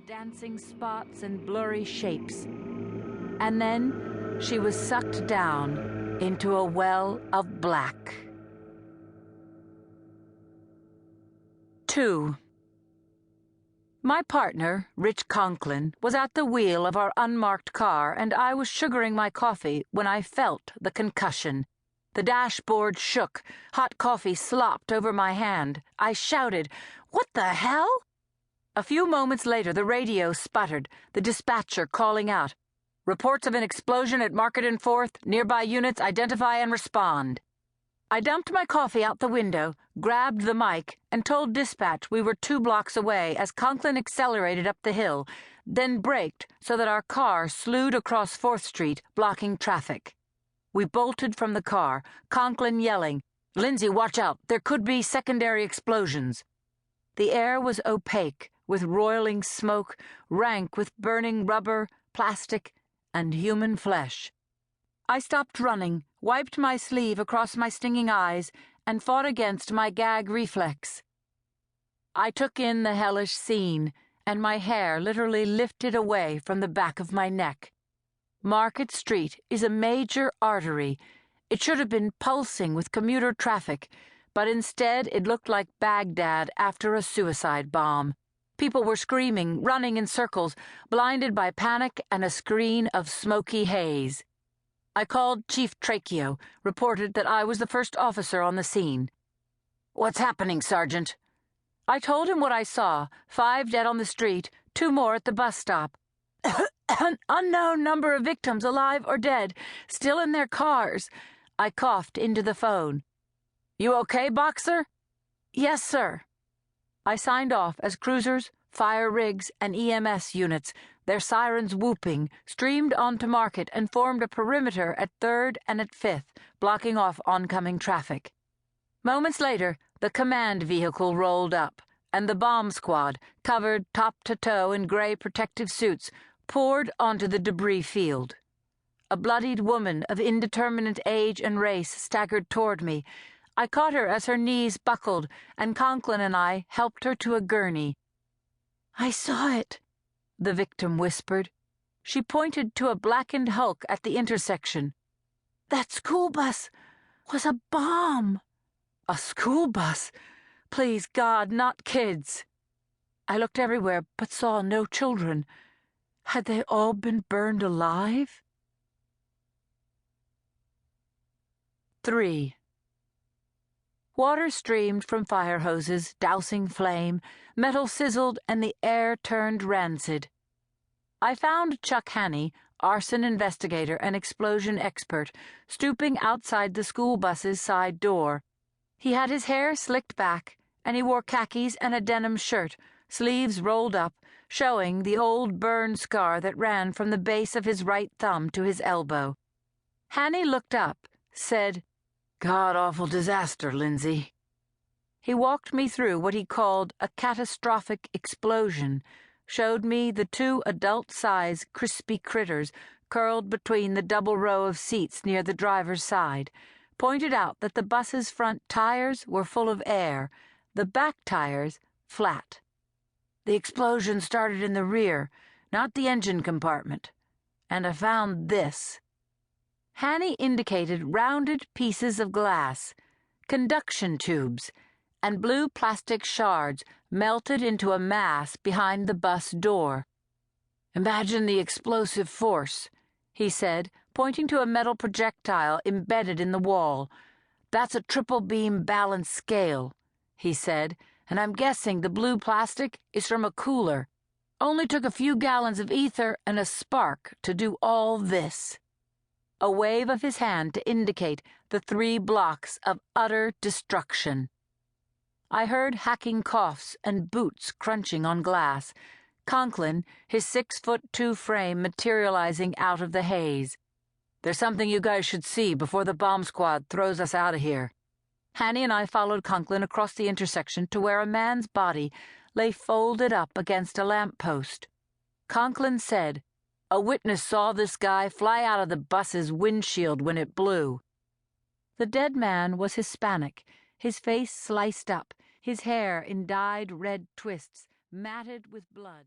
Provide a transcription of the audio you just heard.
Dancing spots and blurry shapes. And then she was sucked down into a well of black. 2. My partner, Rich Conklin, was at the wheel of our unmarked car, and I was sugaring my coffee when I felt the concussion. The dashboard shook. Hot coffee slopped over my hand. I shouted, "What the hell?" A few moments later, the radio sputtered, the dispatcher calling out, "Reports of an explosion at Market and Fourth. Nearby units identify and respond." I dumped my coffee out the window, grabbed the mic, and told dispatch we were 2 blocks away as Conklin accelerated up the hill, then braked so that our car slewed across 4th Street, blocking traffic. We bolted from the car, Conklin yelling, "Lindsay, watch out, there could be secondary explosions." The air was opaque, with roiling smoke, rank with burning rubber, plastic, and human flesh. I stopped running, wiped my sleeve across my stinging eyes, and fought against my gag reflex. I took in the hellish scene, and my hair literally lifted away from the back of my neck. Market Street is a major artery. It should have been pulsing with commuter traffic, but instead it looked like Baghdad after a suicide bomb. People were screaming, running in circles, blinded by panic and a screen of smoky haze. I called Chief Tracheo, reported that I was the first officer on the scene. "What's happening, Sergeant?" I told him what I saw: 5 dead on the street, 2 more at the bus stop. An unknown number of victims, alive or dead, still in their cars. I coughed into the phone. "You okay, Boxer?" "Yes, sir." I signed off as cruisers, fire rigs, and EMS units, their sirens whooping, streamed onto Market and formed a perimeter at 3rd and at 5th, blocking off oncoming traffic. Moments later, the command vehicle rolled up, and the bomb squad, covered top to toe in gray protective suits, poured onto the debris field. A bloodied woman of indeterminate age and race staggered toward me. I caught her as her knees buckled, and Conklin and I helped her to a gurney. "I saw it," the victim whispered. She pointed to a blackened hulk at the intersection. "That school bus was a bomb." "A school bus? Please, God, not kids." I looked everywhere but saw no children. Had they all been burned alive? 3. Water streamed from fire hoses, dousing flame, metal sizzled, and the air turned rancid. I found Chuck Haney, arson investigator and explosion expert, stooping outside the school bus's side door. He had his hair slicked back, and he wore khakis and a denim shirt, sleeves rolled up, showing the old burn scar that ran from the base of his right thumb to his elbow. Haney looked up, said, "God-awful disaster, Lindsay." He walked me through what he called a catastrophic explosion, showed me the 2 adult-size crispy critters curled between the double row of seats near the driver's side, pointed out that the bus's front tires were full of air, the back tires flat. The explosion started in the rear, not the engine compartment. And I found this. Haney indicated rounded pieces of glass, conduction tubes, and blue plastic shards melted into a mass behind the bus door. "Imagine the explosive force," he said, pointing to a metal projectile embedded in the wall. "That's a triple beam balance scale," he said, "and I'm guessing the blue plastic is from a cooler. Only took a few gallons of ether and a spark to do all this." A wave of his hand to indicate the 3 blocks of utter destruction. I heard hacking coughs and boots crunching on glass. Conklin, his 6'2" frame materializing out of the haze. "There's something you guys should see before the bomb squad throws us out of here." Haney and I followed Conklin across the intersection to where a man's body lay folded up against a lamppost. Conklin said, "A witness saw this guy fly out of the bus's windshield when it blew." The dead man was Hispanic, his face sliced up, his hair in dyed red twists, matted with blood.